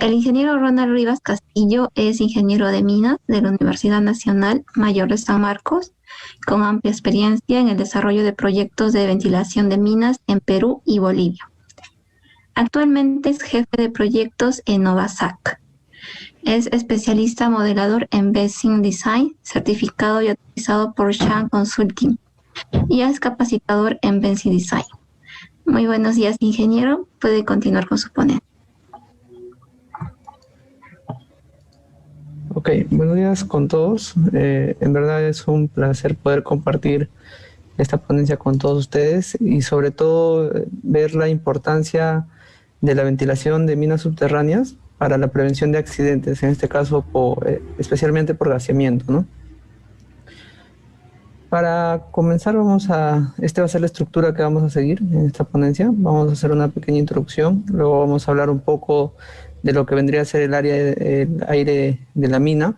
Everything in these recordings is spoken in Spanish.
El ingeniero Ronald Rivas Castillo es ingeniero de minas de la Universidad Nacional Mayor de San Marcos, con amplia experiencia en el desarrollo de proyectos de ventilación de minas en Perú y Bolivia. Actualmente es jefe de proyectos en Novasac. Es especialista modelador en Basin Design, certificado y autorizado por Shang Consulting, y es capacitador en Basin Design. Muy buenos días, ingeniero. Puede continuar con su ponencia. Ok, buenos días con todos. En verdad es un placer poder compartir esta ponencia con todos ustedes y sobre todo ver la importancia de la ventilación de minas subterráneas para la prevención de accidentes, en este caso especialmente por gaseamiento, ¿no? Para comenzar esta va a ser la estructura que vamos a seguir en esta ponencia. Vamos a hacer una pequeña introducción, luego vamos a hablar un poco de lo que vendría a ser el aire de la mina,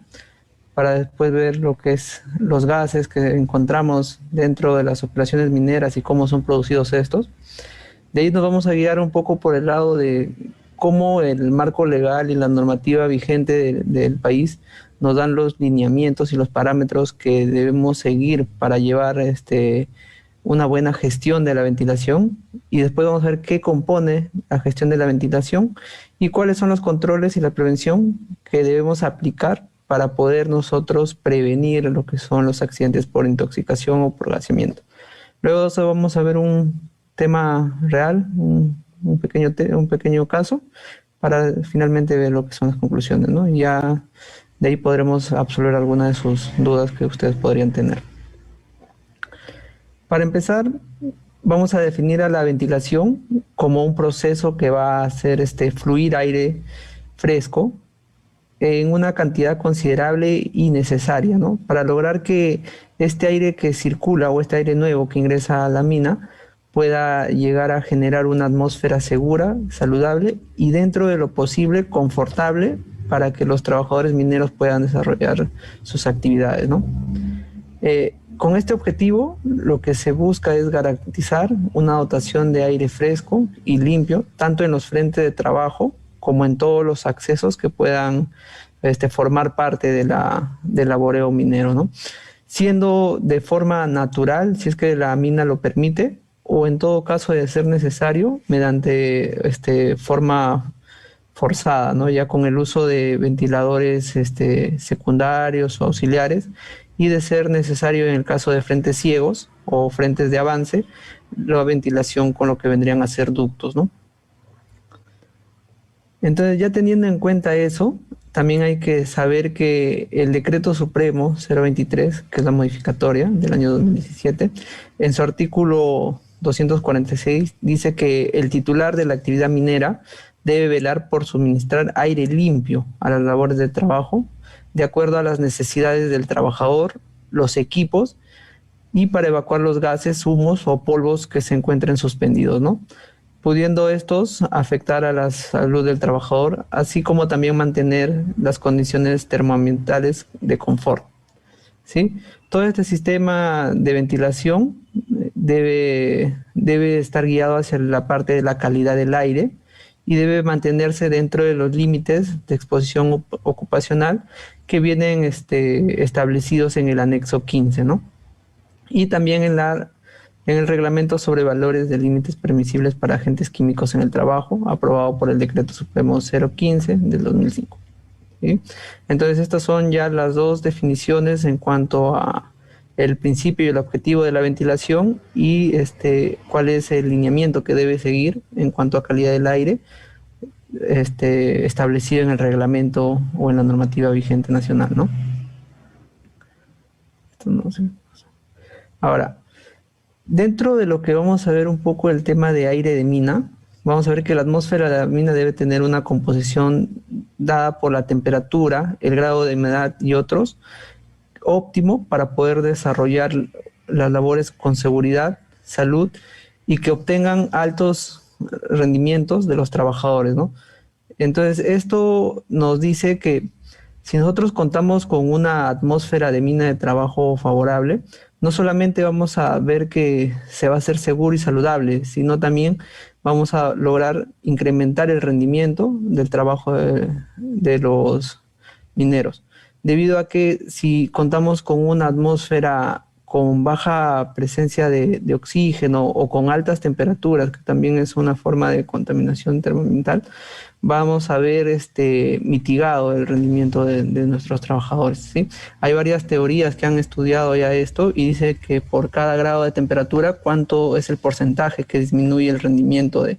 para después ver lo que es los gases que encontramos dentro de las operaciones mineras y cómo son producidos estos. De ahí nos vamos a guiar un poco por el lado de cómo el marco legal y la normativa vigente del país nos dan los lineamientos y los parámetros que debemos seguir para llevar una buena gestión de la ventilación, y después vamos a ver qué compone la gestión de la ventilación y cuáles son los controles y la prevención que debemos aplicar para poder nosotros prevenir lo que son los accidentes por intoxicación o por gaseamiento. Luego vamos a ver un tema real, un pequeño caso, para finalmente ver lo que son las conclusiones, ¿no? Y ya de ahí podremos absolver algunas de sus dudas que ustedes podrían tener. Para empezar, vamos a definir a la ventilación como un proceso que va a hacer fluir aire fresco en una cantidad considerable y necesaria, ¿no? Para lograr que este aire que circula o este aire nuevo que ingresa a la mina pueda llegar a generar una atmósfera segura, saludable y dentro de lo posible confortable para que los trabajadores mineros puedan desarrollar sus actividades, ¿no? Con este objetivo, lo que se busca es garantizar una dotación de aire fresco y limpio, tanto en los frentes de trabajo como en todos los accesos que puedan formar parte del laboreo minero, ¿no? Siendo de forma natural, si es que la mina lo permite, o en todo caso de ser necesario, mediante forma forzada, ¿no? Ya con el uso de ventiladores secundarios o auxiliares, y de ser necesario en el caso de frentes ciegos o frentes de avance, la ventilación con lo que vendrían a ser ductos, ¿no? Entonces, ya teniendo en cuenta eso, también hay que saber que el Decreto Supremo 023, que es la modificatoria del año 2017, en su artículo 246, dice que el titular de la actividad minera debe velar por suministrar aire limpio a las labores de trabajo, de acuerdo a las necesidades del trabajador, los equipos, y para evacuar los gases, humos o polvos que se encuentren suspendidos, ¿no? Pudiendo estos afectar a la salud del trabajador, así como también mantener las condiciones termoambientales de confort, ¿sí? Todo este sistema de ventilación debe estar guiado hacia la parte de la calidad del aire y debe mantenerse dentro de los límites de exposición ocupacional que vienen establecidos en el anexo 15, ¿no? Y también en el reglamento sobre valores de límites permisibles para agentes químicos en el trabajo, aprobado por el Decreto Supremo 015 del 2005. ¿Sí? Entonces, estas son ya las dos definiciones en cuanto a el principio y el objetivo de la ventilación y cuál es el lineamiento que debe seguir en cuanto a calidad del aire establecido en el reglamento o en la normativa vigente nacional, ¿no? Esto no sé. Ahora, dentro de lo que vamos a ver un poco el tema de aire de mina, vamos a ver que la atmósfera de la mina debe tener una composición dada por la temperatura, el grado de humedad y otros, óptimo para poder desarrollar las labores con seguridad, salud y que obtengan altos rendimientos de los trabajadores, ¿no? Entonces, esto nos dice que si nosotros contamos con una atmósfera de mina de trabajo favorable, no solamente vamos a ver que se va a hacer seguro y saludable, sino también vamos a lograr incrementar el rendimiento del trabajo de los mineros. Debido a que si contamos con una atmósfera con baja presencia de oxígeno o con altas temperaturas, que también es una forma de contaminación termoambiental, vamos a ver mitigado el rendimiento de nuestros trabajadores, ¿sí? Hay varias teorías que han estudiado ya esto y dice que por cada grado de temperatura, cuánto es el porcentaje que disminuye el rendimiento del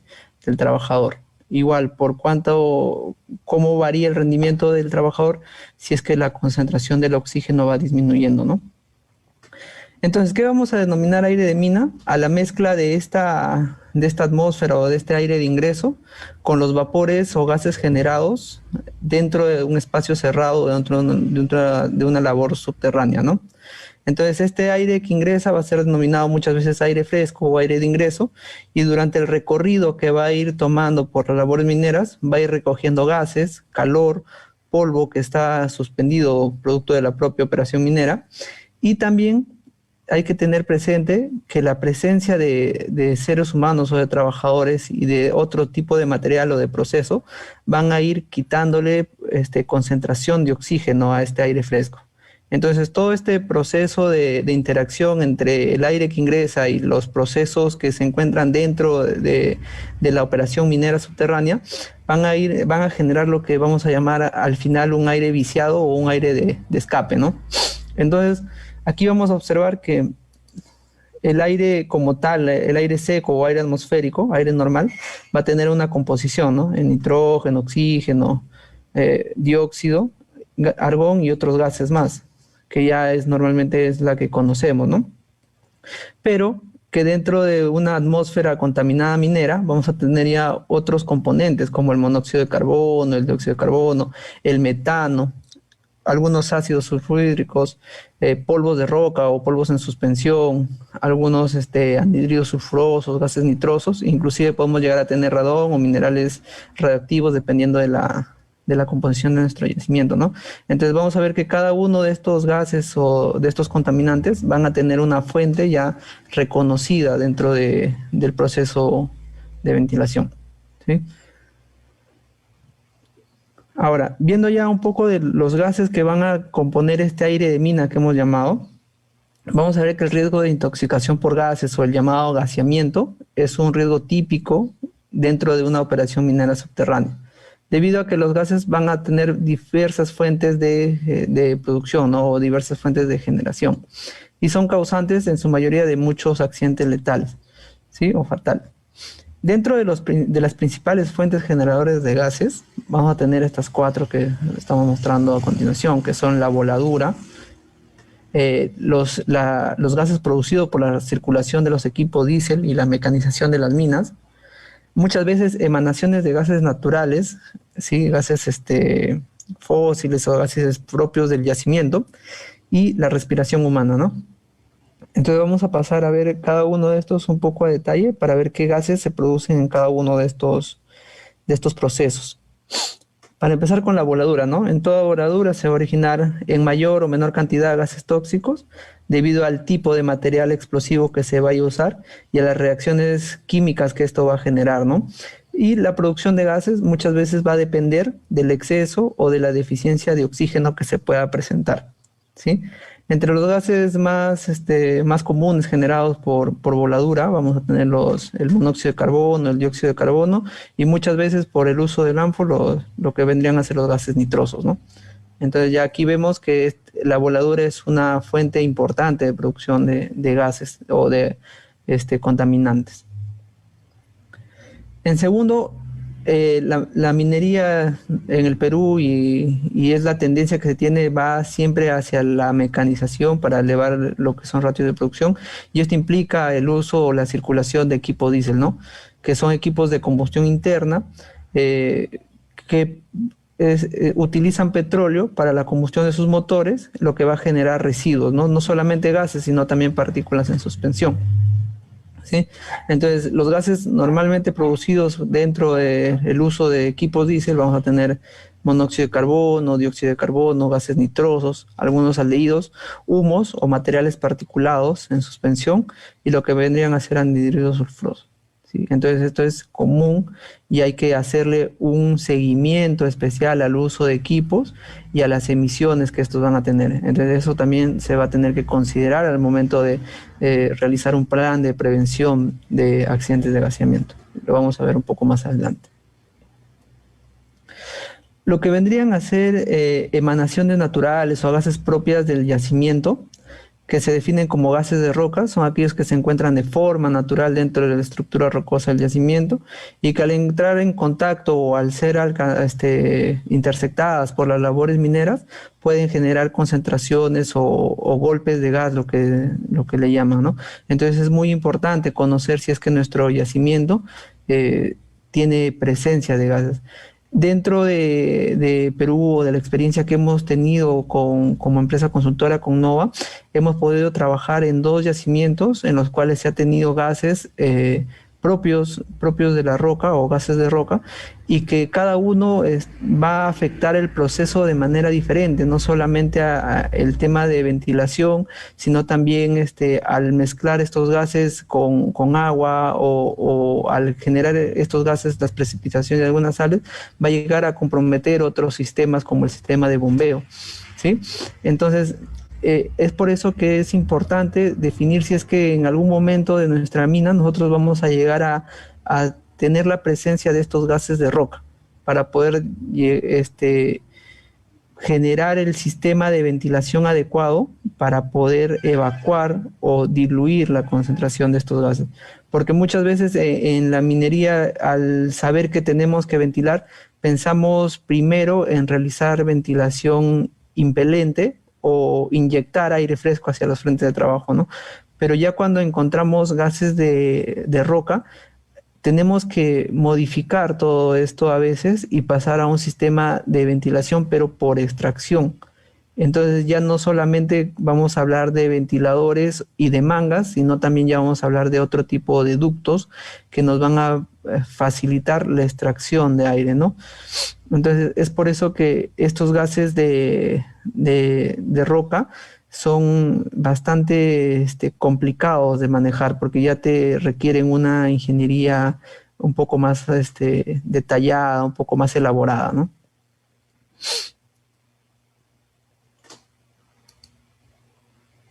trabajador. Igual, cómo varía el rendimiento del trabajador si es que la concentración del oxígeno va disminuyendo, ¿no? Entonces, ¿qué vamos a denominar aire de mina? A la mezcla de esta atmósfera o de este aire de ingreso con los vapores o gases generados dentro de un espacio cerrado, dentro de una labor subterránea, ¿no? Entonces, este aire que ingresa va a ser denominado muchas veces aire fresco o aire de ingreso, y durante el recorrido que va a ir tomando por las labores mineras, va a ir recogiendo gases, calor, polvo que está suspendido producto de la propia operación minera, y también hay que tener presente que la presencia de seres humanos o de trabajadores y de otro tipo de material o de proceso van a ir quitándole concentración de oxígeno a este aire fresco. Entonces, todo este proceso de interacción entre el aire que ingresa y los procesos que se encuentran dentro de la operación minera subterránea van a generar lo que vamos a llamar al final un aire viciado o un aire de escape, ¿no? Entonces, aquí vamos a observar que el aire como tal, el aire seco o aire atmosférico, aire normal, va a tener una composición, ¿no? En nitrógeno, oxígeno, dióxido, argón y otros gases más, que ya normalmente es la que conocemos, ¿no? Pero que dentro de una atmósfera contaminada minera vamos a tener ya otros componentes como el monóxido de carbono, el dióxido de carbono, el metano, algunos ácidos sulfúricos, polvos de roca o polvos en suspensión, algunos anhídridos sulfurosos, gases nitrosos, inclusive podemos llegar a tener radón o minerales radioactivos dependiendo de la composición de nuestro yacimiento, ¿no? Entonces vamos a ver que cada uno de estos gases o de estos contaminantes van a tener una fuente ya reconocida dentro del proceso de ventilación, ¿sí? Ahora, viendo ya un poco de los gases que van a componer este aire de mina que hemos llamado, vamos a ver que el riesgo de intoxicación por gases o el llamado gaseamiento es un riesgo típico dentro de una operación minera subterránea, debido a que los gases van a tener diversas fuentes de producción, ¿no? O diversas fuentes de generación, y son causantes en su mayoría de muchos accidentes letales, ¿sí? O fatales. Dentro de las principales fuentes generadoras de gases, vamos a tener estas 4 que estamos mostrando a continuación, que son la voladura, los gases producidos por la circulación de los equipos diésel y la mecanización de las minas, muchas veces emanaciones de gases naturales, ¿sí? Gases fósiles o gases propios del yacimiento, y la respiración humana, ¿no? Entonces vamos a pasar a ver cada uno de estos un poco a detalle para ver qué gases se producen en cada uno de estos procesos. Para empezar con la voladura, ¿no? En toda voladura se va a originar en mayor o menor cantidad gases tóxicos debido al tipo de material explosivo que se vaya a usar y a las reacciones químicas que esto va a generar, ¿no? Y la producción de gases muchas veces va a depender del exceso o de la deficiencia de oxígeno que se pueda presentar, ¿sí? Entre los gases más comunes generados por voladura vamos a tener el monóxido de carbono, el dióxido de carbono, y muchas veces por el uso del ANFO lo que vendrían a ser los gases nitrosos, ¿no? Entonces ya aquí vemos que la voladura es una fuente importante de producción de gases o de contaminantes. En segundo, la minería en el Perú y es la tendencia que se tiene, va siempre hacia la mecanización para elevar lo que son ratios de producción, y esto implica el uso o la circulación de equipos diésel, ¿no? Que son equipos de combustión interna que utilizan petróleo para la combustión de sus motores, lo que va a generar residuos, ¿no? No solamente gases, sino también partículas en suspensión, ¿sí? Entonces, los gases normalmente producidos dentro del uso de equipos diésel, vamos a tener monóxido de carbono, dióxido de carbono, gases nitrosos, algunos aldehídos, humos o materiales particulados en suspensión, y lo que vendrían a ser anhídridos sulfurosos, ¿sí? Entonces esto es común y hay que hacerle un seguimiento especial al uso de equipos y a las emisiones que estos van a tener. Entonces eso también se va a tener que considerar al momento de realizar un plan de prevención de accidentes de gaseamiento. Lo vamos a ver un poco más adelante. Lo que vendrían a ser emanaciones naturales o gases propias del yacimiento, que se definen como gases de roca, son aquellos que se encuentran de forma natural dentro de la estructura rocosa del yacimiento y que al entrar en contacto o al ser intersectadas por las labores mineras pueden generar concentraciones o golpes de gas, lo que le llaman, ¿no? Entonces es muy importante conocer si es que nuestro yacimiento tiene presencia de gases. Dentro de Perú o de la experiencia que hemos tenido como empresa consultora con NOVA, hemos podido trabajar en 2 yacimientos en los cuales se ha tenido gases propios de la roca o gases de roca, y que cada uno va a afectar el proceso de manera diferente, no solamente el tema de ventilación, sino también al mezclar estos gases con agua o al generar estos gases, las precipitaciones de algunas sales, va a llegar a comprometer otros sistemas como el sistema de bombeo, ¿sí? Entonces, es por eso que es importante definir si es que en algún momento de nuestra mina nosotros vamos a llegar a tener la presencia de estos gases de roca para poder generar el sistema de ventilación adecuado para poder evacuar o diluir la concentración de estos gases. Porque muchas veces en la minería, al saber que tenemos que ventilar, pensamos primero en realizar ventilación impelente o inyectar aire fresco hacia los frentes de trabajo, ¿no? Pero ya cuando encontramos gases de roca, tenemos que modificar todo esto a veces y pasar a un sistema de ventilación, pero por extracción. Entonces ya no solamente vamos a hablar de ventiladores y de mangas, sino también ya vamos a hablar de otro tipo de ductos que nos van a facilitar la extracción de aire, ¿no? Entonces es por eso que estos gases de roca son bastante complicados de manejar, porque ya te requieren una ingeniería un poco más detallada, un poco más elaborada, ¿no?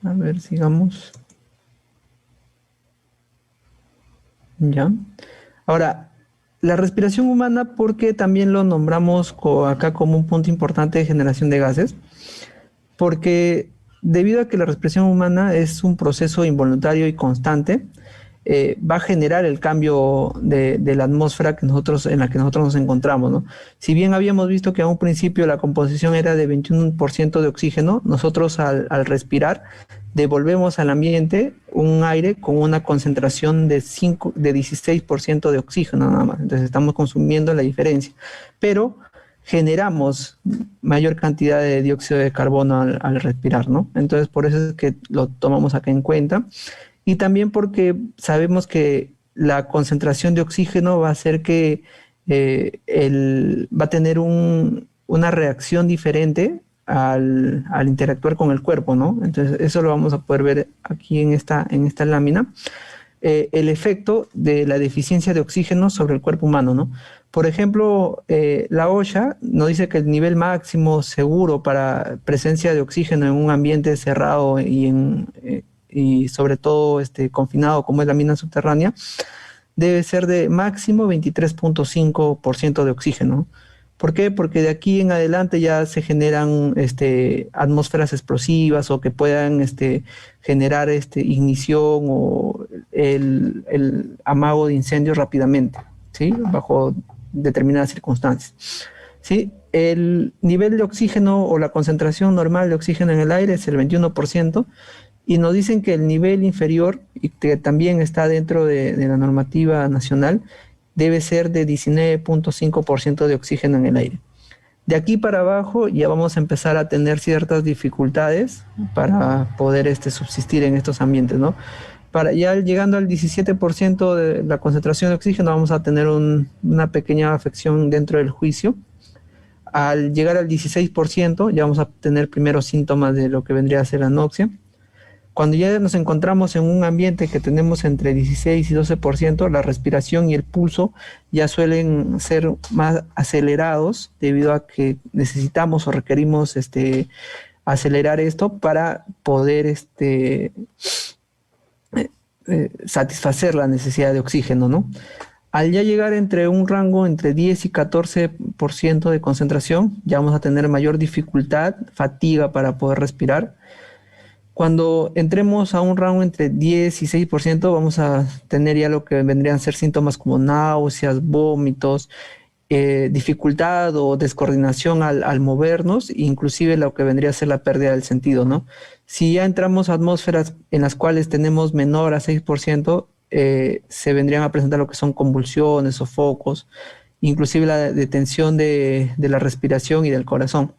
A ver, sigamos. Ya. Ahora, la respiración humana, porque también lo nombramos acá como un punto importante de generación de gases, porque debido a que la respiración humana es un proceso involuntario y constante, va a generar el cambio de la atmósfera en la que nosotros nos encontramos, ¿no? Si bien habíamos visto que a un principio la composición era de 21% de oxígeno, nosotros al respirar devolvemos al ambiente un aire con una concentración de 16% de oxígeno nada más. Entonces estamos consumiendo la diferencia, pero generamos mayor cantidad de dióxido de carbono al respirar, ¿no? Entonces por eso es que lo tomamos acá en cuenta. Y también porque sabemos que la concentración de oxígeno va a hacer que va a tener una reacción diferente al interactuar con el cuerpo, ¿no? Entonces eso lo vamos a poder ver aquí en esta lámina. El efecto de la deficiencia de oxígeno sobre el cuerpo humano, ¿no? Por ejemplo, la OSHA nos dice que el nivel máximo seguro para presencia de oxígeno en un ambiente cerrado y sobre todo confinado como es la mina subterránea, debe ser de máximo 23.5% de oxígeno. ¿Por qué? Porque de aquí en adelante ya se generan atmósferas explosivas o que puedan generar ignición o el amago de incendios rápidamente, ¿sí? Bajo determinadas circunstancias, ¿sí? El nivel de oxígeno o la concentración normal de oxígeno en el aire es el 21%, y nos dicen que el nivel inferior, y que también está dentro de la normativa nacional, debe ser de 19.5% de oxígeno en el aire. De aquí para abajo ya vamos a empezar a tener ciertas dificultades para poder subsistir en estos ambientes, ¿no? Ya llegando al 17% de la concentración de oxígeno vamos a tener una pequeña afección dentro del juicio. Al llegar al 16% ya vamos a tener primeros síntomas de lo que vendría a ser anoxia. Cuando ya nos encontramos en un ambiente que tenemos entre 16 y 12%, la respiración y el pulso ya suelen ser más acelerados debido a que necesitamos o requerimos acelerar esto para poder satisfacer la necesidad de oxígeno, ¿no? Al ya llegar entre un rango entre 10 y 14% de concentración, ya vamos a tener mayor dificultad, fatiga para poder respirar. Cuando entremos a un rango entre 10 y 6%, vamos a tener ya lo que vendrían a ser síntomas como náuseas, vómitos, dificultad o descoordinación al movernos, inclusive lo que vendría a ser la pérdida del sentido, ¿no? Si ya entramos a atmósferas en las cuales tenemos menor a 6%, se vendrían a presentar lo que son convulsiones, sofocos, inclusive la detención de la respiración y del corazón.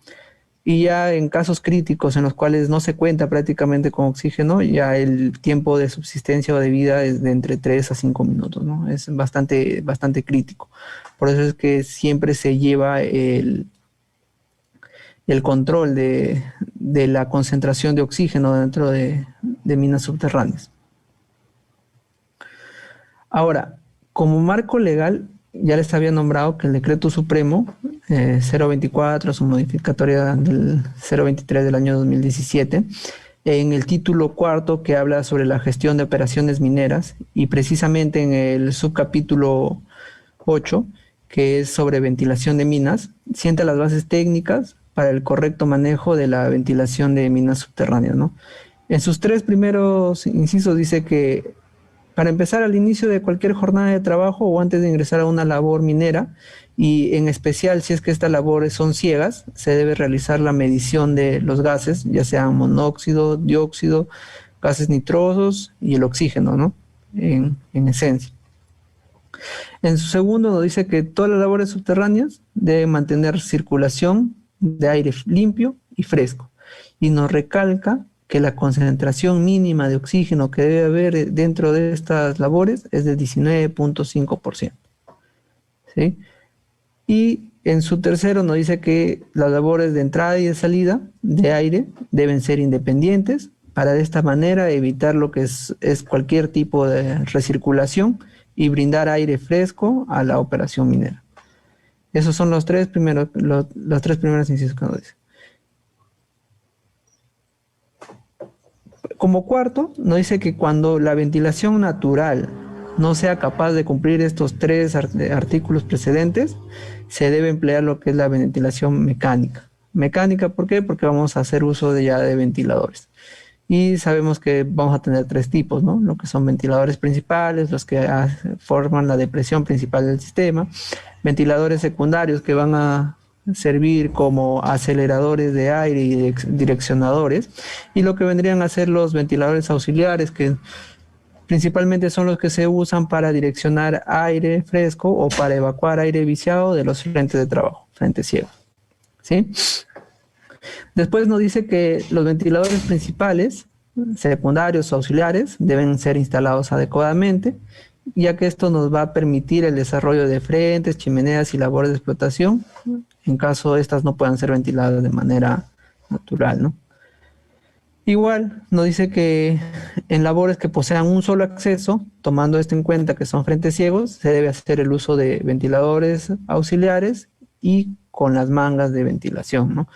Y ya en casos críticos en los cuales no se cuenta prácticamente con oxígeno, ya el tiempo de subsistencia o de vida es de entre 3 a 5 minutos, ¿no? Es bastante crítico. Por eso es que siempre se lleva el control de la concentración de oxígeno dentro de minas subterráneas. Ahora, como marco legal, ya les había nombrado que el Decreto Supremo 024, su modificatoria del 023 del año 2017, en el título cuarto que habla sobre la gestión de operaciones mineras y precisamente en el subcapítulo 8, que es sobre ventilación de minas, sienta las bases técnicas para el correcto manejo de la ventilación de minas subterráneas, ¿no? En sus 3 primeros incisos dice que para empezar, al inicio de cualquier jornada de trabajo o antes de ingresar a una labor minera, y en especial si es que estas labores son ciegas, se debe realizar la medición de los gases, ya sean monóxido, dióxido, gases nitrosos y el oxígeno, ¿no? En esencia. En su segundo nos dice que todas las labores subterráneas deben mantener circulación de aire limpio y fresco. Y nos recalca que la concentración mínima de oxígeno que debe haber dentro de estas labores es de 19.5%. ¿Sí? Y en su tercero nos dice que las labores de entrada y de salida de aire deben ser independientes para de esta manera evitar lo que es cualquier tipo de recirculación y brindar aire fresco a la operación minera. Esos son los tres primeros incisos que nos dice. Como cuarto, nos dice que cuando la ventilación natural no sea capaz de cumplir estos 3 artículos precedentes, se debe emplear lo que es la ventilación mecánica. ¿Mecánica por qué? Porque vamos a hacer uso ya de ventiladores. Y sabemos que vamos a tener 3 tipos, ¿no? Lo que son ventiladores principales, los que forman la depresión principal del sistema, ventiladores secundarios que van a servir como aceleradores de aire y direccionadores, y lo que vendrían a ser los ventiladores auxiliares, que principalmente son los que se usan para direccionar aire fresco o para evacuar aire viciado de los frentes de trabajo, frentes ciegos. ¿Sí? Después nos dice que los ventiladores principales, secundarios o auxiliares deben ser instalados adecuadamente, ya que esto nos va a permitir el desarrollo de frentes, chimeneas y labores de explotación, en caso estas no puedan ser ventiladas de manera natural, ¿no? Igual nos dice que en labores que posean un solo acceso, tomando esto en cuenta que son frentes ciegos, se debe hacer el uso de ventiladores auxiliares y con las mangas de ventilación, ¿no?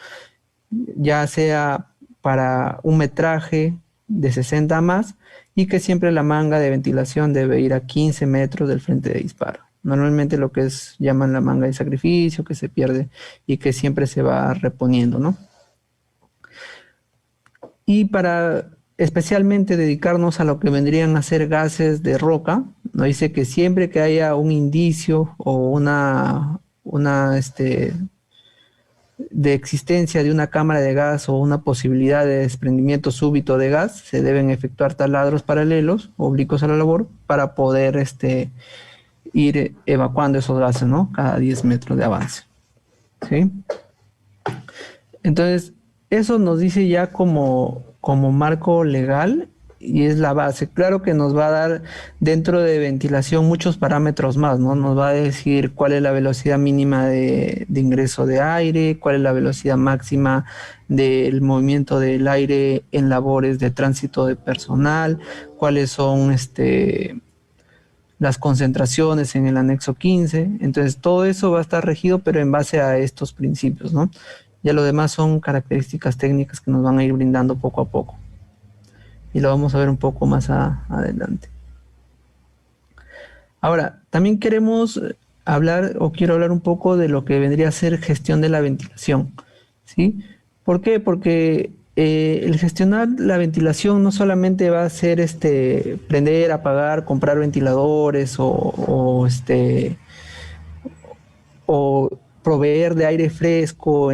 Ya sea para un metraje de 60 más, y que siempre la manga de ventilación debe ir a 15 metros del frente de disparo. Normalmente lo que llaman la manga de sacrificio, que se pierde y que siempre se va reponiendo, ¿no? Y para especialmente dedicarnos a lo que vendrían a ser gases de roca, nos dice que siempre que haya un indicio o de existencia de una cámara de gas o una posibilidad de desprendimiento súbito de gas, se deben efectuar taladros paralelos, oblicuos a la labor, para poder ir evacuando esos gases, ¿no? Cada 10 metros de avance. ¿Sí? Entonces, eso nos dice ya como marco legal y es la base. Claro que nos va a dar dentro de ventilación muchos parámetros más, ¿no? Nos va a decir cuál es la velocidad mínima de ingreso de aire, cuál es la velocidad máxima del movimiento del aire en labores de tránsito de personal, cuáles son las concentraciones en el anexo 15. Entonces todo eso va a estar regido, pero en base a estos principios, ¿no? Ya lo demás son características técnicas que nos van a ir brindando poco a poco. Y lo vamos a ver un poco más adelante. Ahora, también queremos hablar, o quiero hablar un poco de lo que vendría a ser gestión de la ventilación, ¿sí? ¿Por qué? Porque el gestionar la ventilación no solamente va a ser prender, apagar, comprar ventiladores o proveer de aire fresco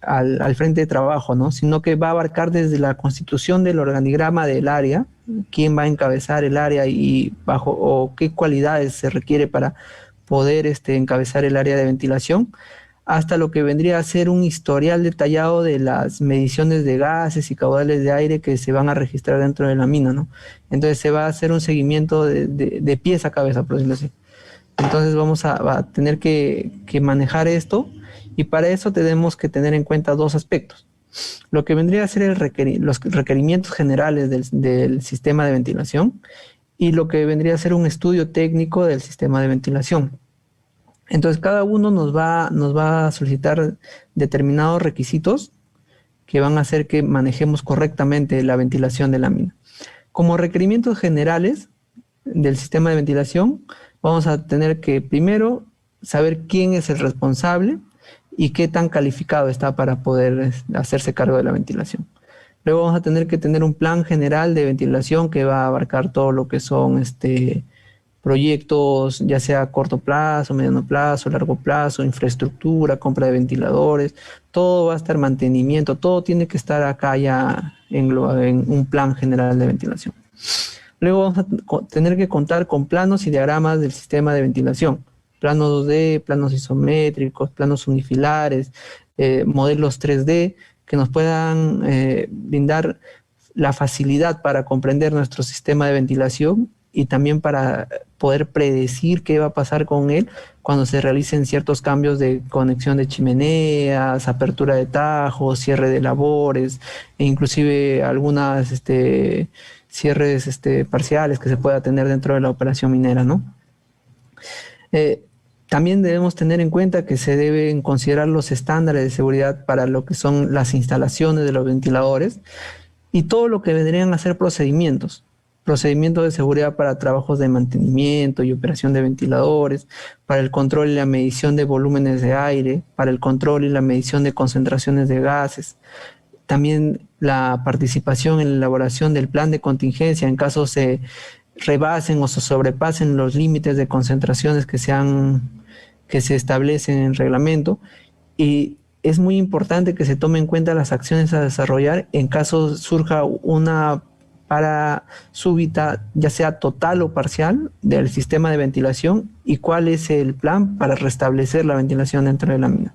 al frente de trabajo, ¿no? Sino que va a abarcar desde la constitución del organigrama del área, quién va a encabezar el área y o qué cualidades se requiere para poder encabezar el área de ventilación, hasta lo que vendría a ser un historial detallado de las mediciones de gases y caudales de aire que se van a registrar dentro de la mina, ¿no? Entonces se va a hacer un seguimiento de pies a cabeza, por decirlo así. Entonces vamos a tener que manejar esto, y para eso tenemos que tener en cuenta dos aspectos. Lo que vendría a ser los requerimientos generales del sistema de ventilación y lo que vendría a ser un estudio técnico del sistema de ventilación. Entonces cada uno nos va a solicitar determinados requisitos que van a hacer que manejemos correctamente la ventilación de la mina. Como requerimientos generales del sistema de ventilación, vamos a tener que primero saber quién es el responsable y qué tan calificado está para poder hacerse cargo de la ventilación. Luego vamos a tener que tener un plan general de ventilación que va a abarcar todo lo que son proyectos, ya sea a corto plazo, mediano plazo, largo plazo, infraestructura, compra de ventiladores, todo va a estar mantenimiento, todo tiene que estar acá ya en un plan general de ventilación. Luego vamos a tener que contar con planos y diagramas del sistema de ventilación, planos 2D, planos isométricos, planos unifilares, modelos 3D, que nos puedan brindar la facilidad para comprender nuestro sistema de ventilación y también para poder predecir qué va a pasar con él cuando se realicen ciertos cambios de conexión de chimeneas, apertura de tajos, cierre de labores, e inclusive algunas cierres parciales que se pueda tener dentro de la operación minera, ¿no? También debemos tener en cuenta que se deben considerar los estándares de seguridad para lo que son las instalaciones de los ventiladores y todo lo que vendrían a ser procedimientos de seguridad para trabajos de mantenimiento y operación de ventiladores, para el control y la medición de volúmenes de aire, para el control y la medición de concentraciones de gases. También la participación en la elaboración del plan de contingencia en caso se rebasen o se sobrepasen los límites de concentraciones que se establecen en el reglamento, y es muy importante que se tome en cuenta las acciones a desarrollar en caso surja una para súbita, ya sea total o parcial, del sistema de ventilación, y cuál es el plan para restablecer la ventilación dentro de la mina,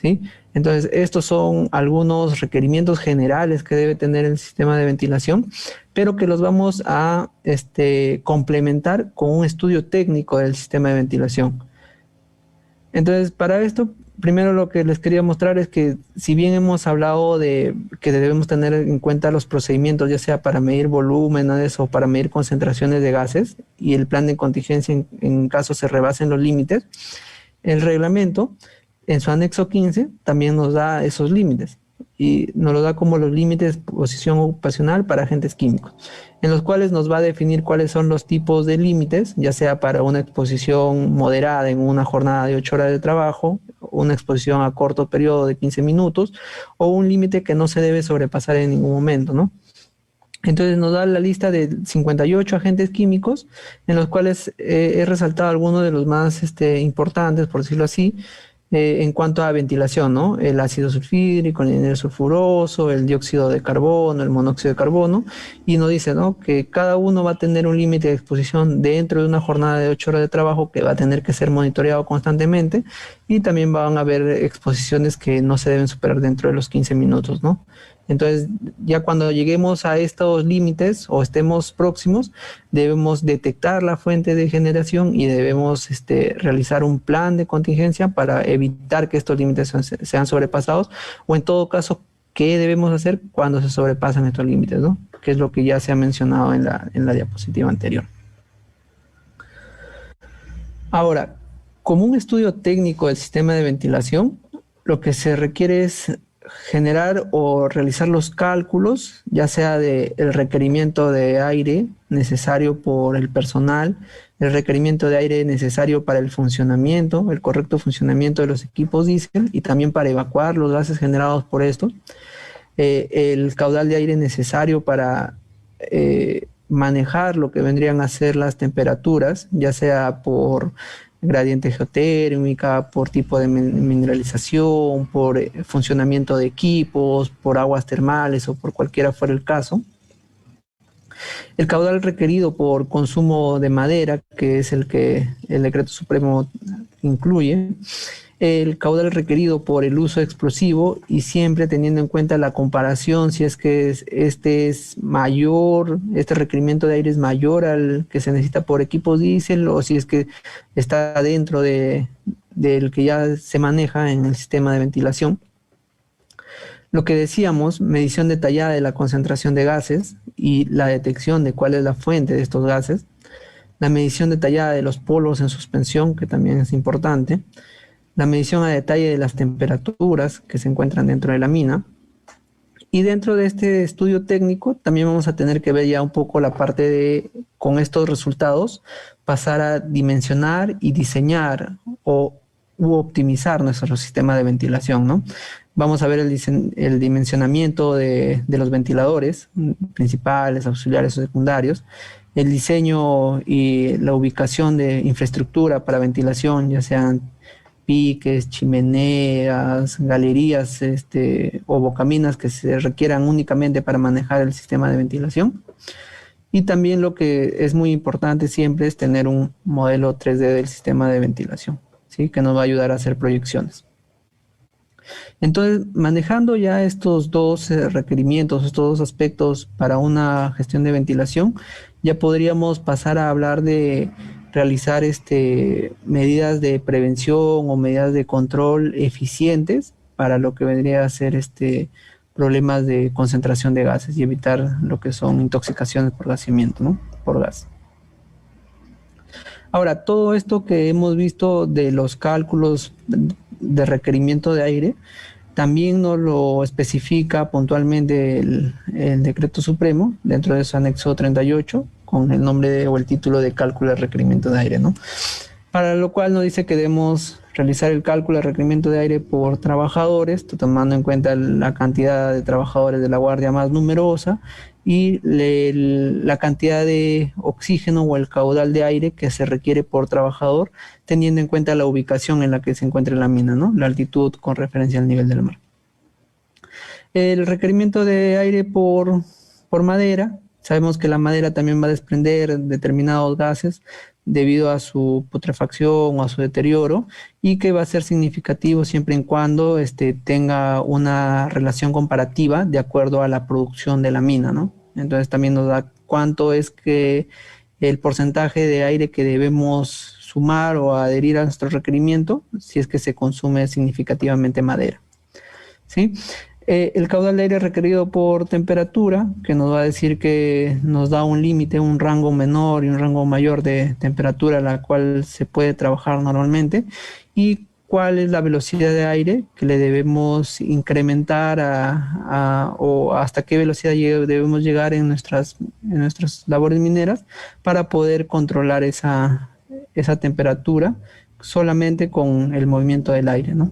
¿sí? Entonces, estos son algunos requerimientos generales que debe tener el sistema de ventilación, pero que los vamos a complementar con un estudio técnico del sistema de ventilación. Entonces, para esto, primero lo que les quería mostrar es que si bien hemos hablado de que debemos tener en cuenta los procedimientos, ya sea para medir volúmenes o para medir concentraciones de gases, y el plan de contingencia en caso se rebasen los límites, el reglamento en su anexo 15 también nos da esos límites, y nos lo da como los límites de exposición ocupacional para agentes químicos, en los cuales nos va a definir cuáles son los tipos de límites, ya sea para una exposición moderada en una jornada de 8 horas de trabajo, una exposición a corto periodo de 15 minutos, o un límite que no se debe sobrepasar en ningún momento, ¿no? Entonces nos da la lista de 58 agentes químicos, en los cuales he resaltado algunos de los más importantes, por decirlo así, en cuanto a ventilación, ¿no? El ácido sulfídrico, el anhídrido sulfuroso, el dióxido de carbono, el monóxido de carbono, y nos dice, ¿no?, que cada uno va a tener un límite de exposición dentro de una jornada de 8 horas de trabajo que va a tener que ser monitoreado constantemente, y también van a haber exposiciones que no se deben superar dentro de los 15 minutos, ¿no? Entonces, ya cuando lleguemos a estos límites o estemos próximos, debemos detectar la fuente de generación y debemos realizar un plan de contingencia para evitar que estos límites sean sobrepasados, o en todo caso, ¿qué debemos hacer cuando se sobrepasan estos límites, ¿no? Que es lo que ya se ha mencionado en la diapositiva anterior. Ahora, como un estudio técnico del sistema de ventilación, lo que se requiere es generar o realizar los cálculos, ya sea del requerimiento de aire necesario por el personal, el requerimiento de aire necesario para el funcionamiento, el correcto funcionamiento de los equipos diésel y también para evacuar los gases generados por esto, el caudal de aire necesario para manejar lo que vendrían a ser las temperaturas, ya sea por gradiente geotérmica, por tipo de mineralización, por funcionamiento de equipos, por aguas termales o por cualquiera fuera el caso. El caudal requerido por consumo de madera, que es el que el decreto supremo incluye, el caudal requerido por el uso explosivo y siempre teniendo en cuenta la comparación si es que este requerimiento de aire es mayor al que se necesita por equipos diésel o si es que está dentro del que ya se maneja en el sistema de ventilación. Lo que decíamos, medición detallada de la concentración de gases y la detección de cuál es la fuente de estos gases, la medición detallada de los polvos en suspensión, que también es importante, la medición a detalle de las temperaturas que se encuentran dentro de la mina. Y dentro de este estudio técnico también vamos a tener que ver ya un poco la parte de, con estos resultados, pasar a dimensionar y diseñar u optimizar nuestro sistema de ventilación, ¿no? Vamos a ver el dimensionamiento de los ventiladores principales, auxiliares o secundarios, el diseño y la ubicación de infraestructura para ventilación, ya sean piques, chimeneas, galerías o bocaminas que se requieran únicamente para manejar el sistema de ventilación. Y también lo que es muy importante siempre es tener un modelo 3D del sistema de ventilación, ¿sí? Que nos va a ayudar a hacer proyecciones. Entonces, manejando ya estos dos requerimientos, estos dos aspectos para una gestión de ventilación, ya podríamos pasar a hablar de realizar medidas de prevención o medidas de control eficientes para lo que vendría a ser problemas de concentración de gases y evitar lo que son intoxicaciones por gaseamiento, ¿no? Por gas. Ahora, todo esto que hemos visto de los cálculos de requerimiento de aire, también nos lo especifica puntualmente el decreto supremo dentro de su anexo 38 con el nombre o el título de cálculo de requerimiento de aire, ¿no? Para lo cual nos dice que debemos realizar el cálculo de requerimiento de aire por trabajadores, tomando en cuenta la cantidad de trabajadores de la guardia más numerosa y la cantidad de oxígeno o el caudal de aire que se requiere por trabajador, teniendo en cuenta la ubicación en la que se encuentra la mina, ¿no? La altitud con referencia al nivel del mar. El requerimiento de aire por madera, sabemos que la madera también va a desprender determinados gases debido a su putrefacción o a su deterioro y que va a ser significativo siempre y cuando tenga una relación comparativa de acuerdo a la producción de la mina, ¿no? Entonces también nos da cuánto es que el porcentaje de aire que debemos sumar o adherir a nuestro requerimiento si es que se consume significativamente madera, ¿sí? El caudal de aire requerido por temperatura, que nos va a decir que nos da un límite, un rango menor y un rango mayor de temperatura a la cual se puede trabajar normalmente, y cuál es la velocidad de aire que le debemos incrementar o hasta qué velocidad debemos llegar en nuestras labores mineras para poder controlar esa temperatura solamente con el movimiento del aire, ¿no?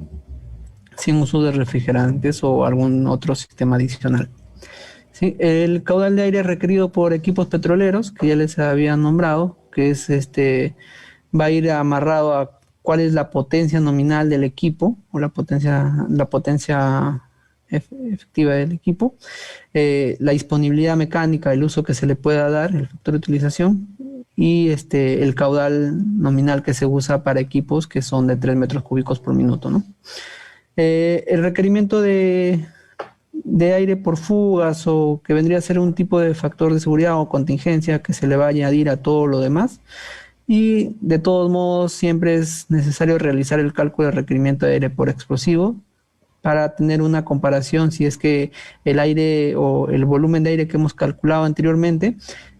Sin uso de refrigerantes o algún otro sistema adicional. ¿Sí? El caudal de aire requerido por equipos petroleros, que ya les había nombrado, que es va a ir amarrado a cuál es la potencia nominal del equipo o la potencia efectiva del equipo, la disponibilidad mecánica, el uso que se le pueda dar, el factor de utilización y el caudal nominal que se usa para equipos que son de 3 metros cúbicos por minuto, ¿no? El requerimiento de de aire por fugas o que vendría a ser un tipo de factor de seguridad o contingencia que se le va a añadir a todo lo demás. Y de todos modos siempre es necesario realizar el cálculo de requerimiento de aire por explosivo para tener una comparación si es que el aire o el volumen de aire que hemos calculado anteriormente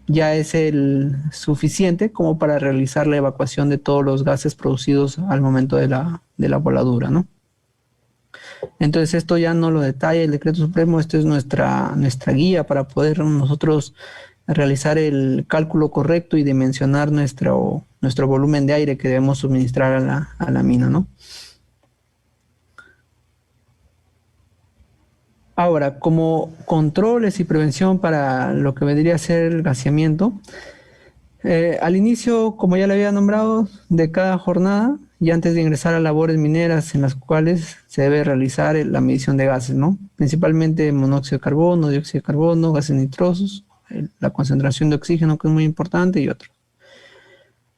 ya es el suficiente como para realizar la evacuación de todos los gases producidos al momento de la voladura, ¿no? Entonces esto ya no lo detalla el decreto supremo, esto es nuestra guía para poder nosotros realizar el cálculo correcto y dimensionar nuestro volumen de aire que debemos suministrar a la mina, ¿no? Ahora, como controles y prevención para lo que vendría a ser el gaseamiento, al inicio, como ya le había nombrado, de cada jornada y antes de ingresar a labores mineras en las cuales se debe realizar la medición de gases, ¿no? Principalmente monóxido de carbono, dióxido de carbono, gases nitrosos, la concentración de oxígeno, que es muy importante, y otros.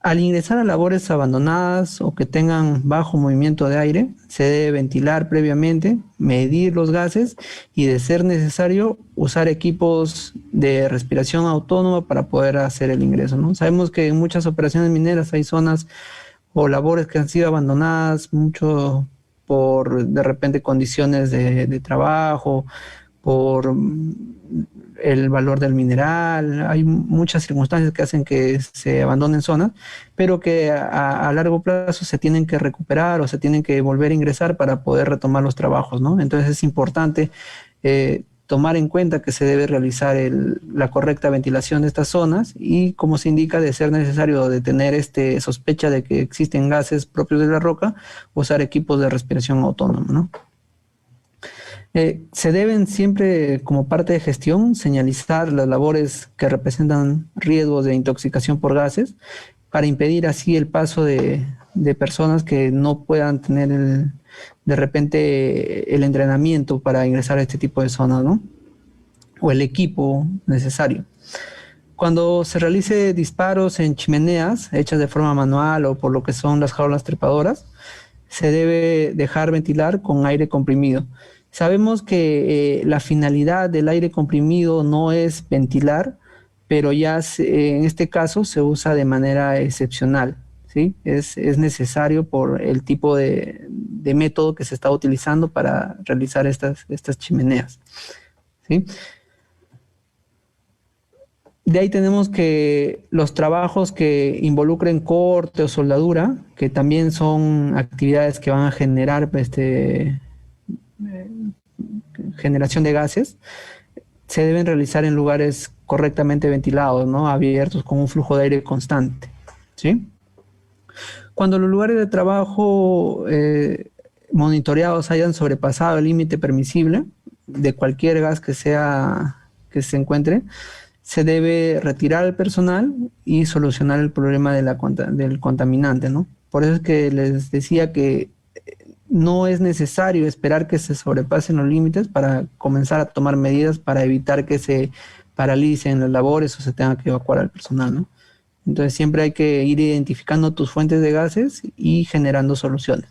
Al ingresar a labores abandonadas o que tengan bajo movimiento de aire, se debe ventilar previamente, medir los gases y, de ser necesario, usar equipos de respiración autónoma para poder hacer el ingreso, ¿no? Sabemos que en muchas operaciones mineras hay zonas o labores que han sido abandonadas mucho por, de repente, condiciones de trabajo, por el valor del mineral. Hay muchas circunstancias que hacen que se abandonen zonas, pero que a largo plazo se tienen que recuperar o se tienen que volver a ingresar para poder retomar los trabajos, ¿no? Entonces es importante tomar en cuenta que se debe realizar la correcta ventilación de estas zonas y, como se indica, de ser necesario de tener sospecha de que existen gases propios de la roca, usar equipos de respiración autónoma, ¿no? Se deben siempre, como parte de gestión, señalizar las labores que representan riesgos de intoxicación por gases para impedir así el paso de personas que no puedan tener de repente el entrenamiento para ingresar a este tipo de zonas, ¿no? O el equipo necesario. Cuando se realice disparos en chimeneas hechas de forma manual o por lo que son las jaulas trepadoras, se debe dejar ventilar con aire comprimido. Sabemos que la finalidad del aire comprimido no es ventilar, pero ya en este caso se usa de manera excepcional, ¿sí? Es necesario por el tipo de método que se está utilizando para realizar estas chimeneas, ¿sí? De ahí tenemos que los trabajos que involucren corte o soldadura, que también son actividades que van a generar generación de gases, se deben realizar en lugares correctamente ventilados, ¿no? Abiertos, con un flujo de aire constante, ¿sí? Cuando los lugares de trabajo monitoreados hayan sobrepasado el límite permisible de cualquier gas que se encuentre, se debe retirar al personal y solucionar el problema del contaminante, ¿no? Por eso es que les decía que no es necesario esperar que se sobrepasen los límites para comenzar a tomar medidas para evitar que se paralicen las labores o se tenga que evacuar al personal, ¿no? Entonces siempre hay que ir identificando tus fuentes de gases y generando soluciones.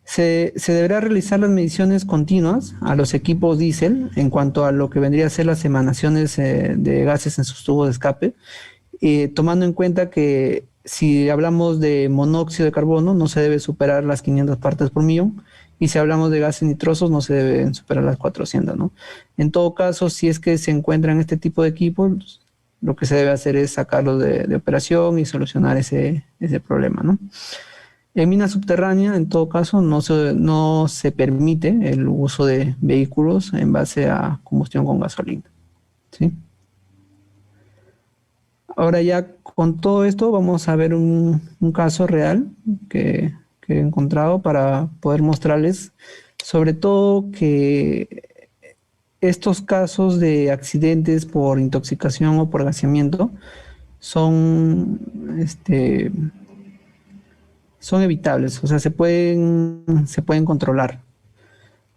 Se deberá realizar las mediciones continuas a los equipos diésel en cuanto a lo que vendría a ser las emanaciones de gases en sus tubos de escape, tomando en cuenta que si hablamos de monóxido de carbono no se debe superar las 500 partes por millón, y si hablamos de gases nitrosos no se deben superar las 400, ¿no? En todo caso, si es que se encuentran este tipo de equipos, lo que se debe hacer es sacarlos de operación y solucionar ese problema, ¿no? En mina subterránea, en todo caso, no se permite el uso de vehículos en base a combustión con gasolina, ¿sí? Ahora ya con todo esto vamos a ver un caso real que he encontrado para poder mostrarles, sobre todo, que estos casos de accidentes por intoxicación o por gaseamiento son evitables, o sea, se pueden controlar.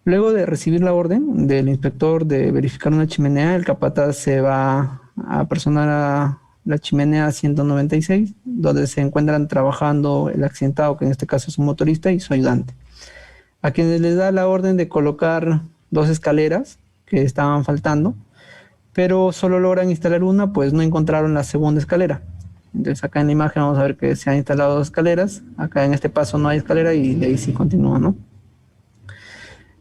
Luego de recibir la orden del inspector de verificar una chimenea, el capataz se va a personar a la chimenea 196, donde se encuentran trabajando el accidentado, que en este caso es un motorista, y su ayudante, a quienes les da la orden de colocar dos escaleras que estaban faltando, pero solo logran instalar una, pues no encontraron la segunda escalera. Entonces acá en la imagen vamos a ver que se han instalado dos escaleras, acá en este paso no hay escalera y de ahí sí continúa, ¿no?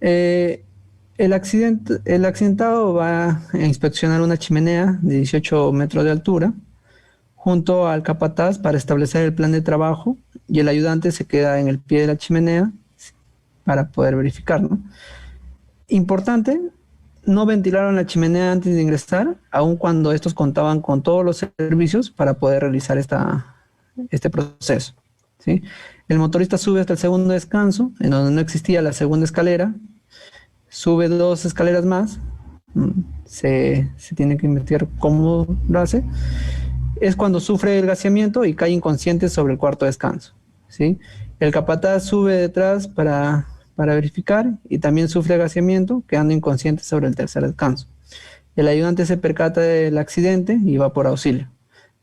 El accidentado va a inspeccionar una chimenea de 18 metros de altura junto al capataz para establecer el plan de trabajo, y el ayudante se queda en el pie de la chimenea para poder verificar, ¿no? Importante, no ventilaron la chimenea antes de ingresar, aun cuando estos contaban con todos los servicios para poder realizar este proceso, ¿sí? El motorista sube hasta el segundo descanso, en donde no existía la segunda escalera, sube dos escaleras más, se tiene que investigar cómo lo hace. Es cuando sufre el gaseamiento y cae inconsciente sobre el cuarto descanso, ¿sí? El capataz sube detrás para verificar y también sufre gaseamiento, quedando inconsciente sobre el tercer descanso. El ayudante se percata del accidente y va por auxilio,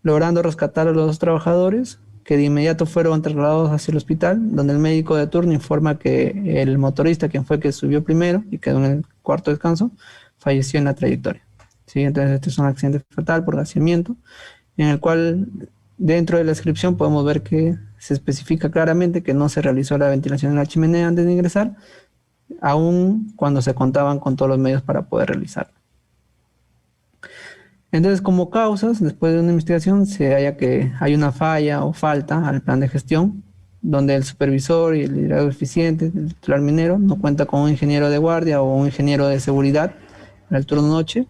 logrando rescatar a los dos trabajadores, que de inmediato fueron trasladados hacia el hospital, donde el médico de turno informa que el motorista, quien fue que subió primero y quedó en el cuarto descanso, falleció en la trayectoria, ¿sí? Entonces este es un accidente fatal por gaseamiento, en el cual dentro de la descripción podemos ver que se especifica claramente que no se realizó la ventilación en la chimenea antes de ingresar, aun cuando se contaban con todos los medios para poder realizarlo. Entonces, como causas, después de una investigación, se halla que hay una falla o falta al plan de gestión, donde el supervisor y el liderazgo eficiente, el titular minero, no cuenta con un ingeniero de guardia o un ingeniero de seguridad para el turno noche,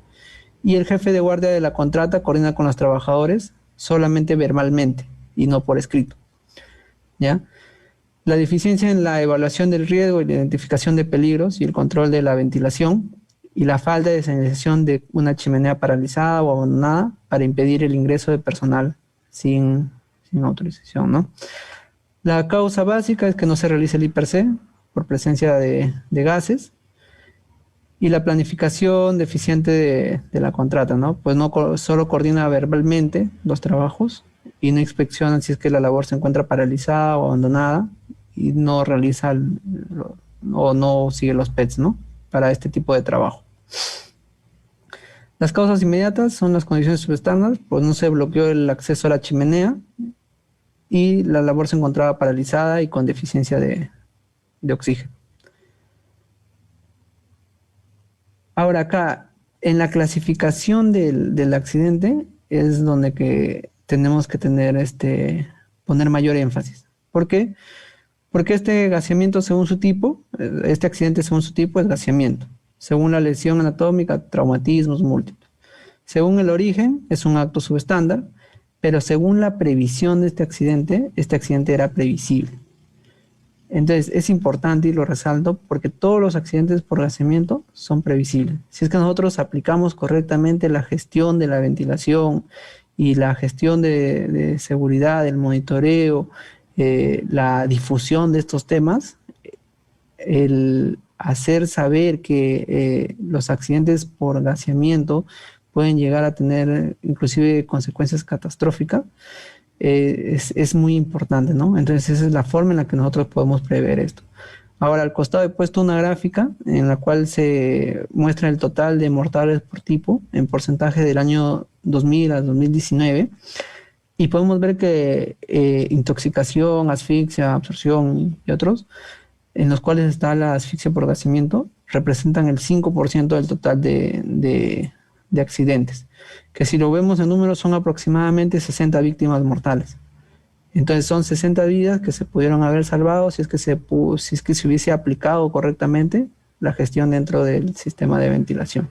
y el jefe de guardia de la contrata coordina con los trabajadores solamente verbalmente y no por escrito, ¿ya? La deficiencia en la evaluación del riesgo y la identificación de peligros y el control de la ventilación, y la falta de señalización de una chimenea paralizada o abandonada para impedir el ingreso de personal sin autorización, ¿no? La causa básica es que no se realice el IPRC por presencia de gases, y la planificación deficiente de la contrata, ¿no? Pues no solo coordina verbalmente los trabajos y no inspecciona si es que la labor se encuentra paralizada o abandonada, y no realiza o no sigue los PETs, ¿no? Para este tipo de trabajo. Las causas inmediatas son las condiciones subestándar, pues no se bloqueó el acceso a la chimenea y la labor se encontraba paralizada y con deficiencia de oxígeno. Ahora acá, en la clasificación del accidente es donde que tenemos que poner mayor énfasis. ¿Por qué? Porque este gaseamiento según su tipo, este accidente según su tipo es gaseamiento. Según la lesión anatómica, traumatismos múltiples. Según el origen, es un acto subestándar, pero según la previsión de este accidente era previsible. Entonces es importante, y lo resalto, porque todos los accidentes por gaseamiento son previsibles. Si es que nosotros aplicamos correctamente la gestión de la ventilación y la gestión de seguridad, el monitoreo, la difusión de estos temas, el hacer saber que los accidentes por gaseamiento pueden llegar a tener inclusive consecuencias catastróficas, es muy importante, ¿no? Entonces esa es la forma en la que nosotros podemos prever esto. Ahora, al costado he puesto una gráfica en la cual se muestra el total de mortales por tipo en porcentaje del año 2000 a 2019, y podemos ver que intoxicación, asfixia, absorción y otros, en los cuales está la asfixia por gaseamiento, representan el 5% del total de accidentes, que si lo vemos en números son aproximadamente 60 víctimas mortales. Entonces son 60 vidas que se pudieron haber salvado si es que se hubiese aplicado correctamente la gestión dentro del sistema de ventilación,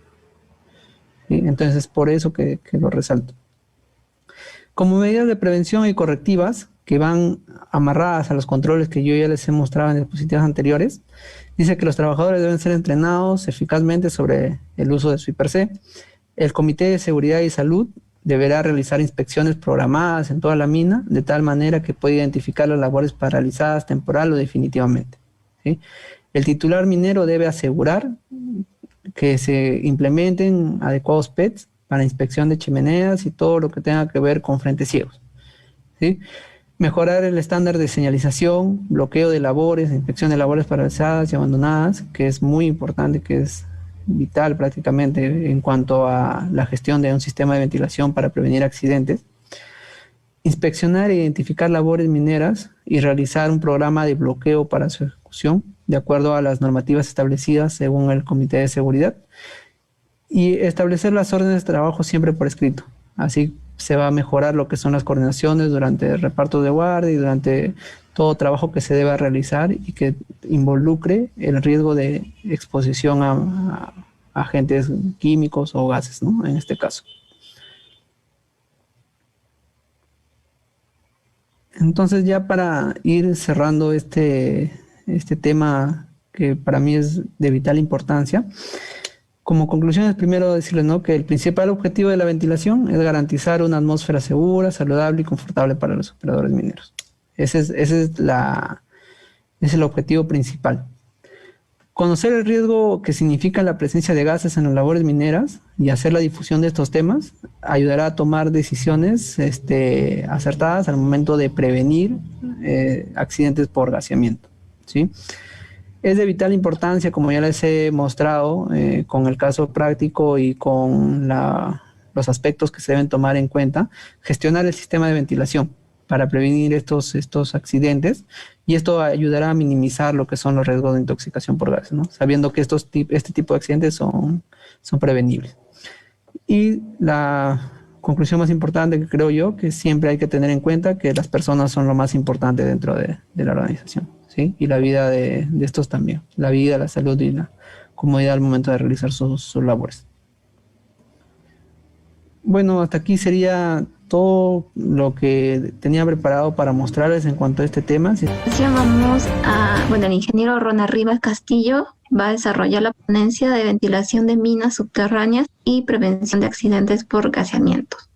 ¿sí? Entonces es por eso que lo resalto. Como medidas de prevención y correctivas que van amarradas a los controles que yo ya les he mostrado en diapositivas anteriores, dice que los trabajadores deben ser entrenados eficazmente sobre el uso de su IPRC. El Comité de Seguridad y Salud deberá realizar inspecciones programadas en toda la mina, de tal manera que pueda identificar las labores paralizadas temporal o definitivamente, ¿sí? El titular minero debe asegurar que se implementen adecuados PETs para inspección de chimeneas y todo lo que tenga que ver con frentes ciegos, ¿sí? Mejorar el estándar de señalización, bloqueo de labores, inspección de labores paralizadas y abandonadas, que es muy importante, que es vital prácticamente en cuanto a la gestión de un sistema de ventilación para prevenir accidentes. Inspeccionar e identificar labores mineras y realizar un programa de bloqueo para su ejecución de acuerdo a las normativas establecidas según el Comité de Seguridad, y establecer las órdenes de trabajo siempre por escrito. Así se va a mejorar lo que son las coordinaciones durante el reparto de guardia y durante todo trabajo que se deba realizar y que involucre el riesgo de exposición a agentes químicos o gases, ¿no? En este caso. Entonces, ya para ir cerrando este tema que para mí es de vital importancia, como conclusión es primero decirles, ¿no?, que el principal objetivo de la ventilación es garantizar una atmósfera segura, saludable y confortable para los operadores mineros. Ese es el objetivo principal. Conocer el riesgo que significa la presencia de gases en las labores mineras y hacer la difusión de estos temas ayudará a tomar decisiones acertadas al momento de prevenir accidentes por gaseamiento, ¿sí? Es de vital importancia, como ya les he mostrado, con el caso práctico y con los aspectos que se deben tomar en cuenta, gestionar el sistema de ventilación para prevenir estos accidentes, y esto ayudará a minimizar lo que son los riesgos de intoxicación por gases, ¿no? Sabiendo que este tipo de accidentes son prevenibles. Y la conclusión más importante que creo yo, que siempre hay que tener en cuenta que las personas son lo más importante dentro de la organización, ¿sí? Y la vida de estos también, la vida, la salud y la comodidad al momento de realizar sus labores. Bueno, hasta aquí sería todo lo que tenía preparado para mostrarles en cuanto a este tema. El ingeniero Ronald Rivas Castillo va a desarrollar la ponencia de ventilación de minas subterráneas y prevención de accidentes por gaseamientos.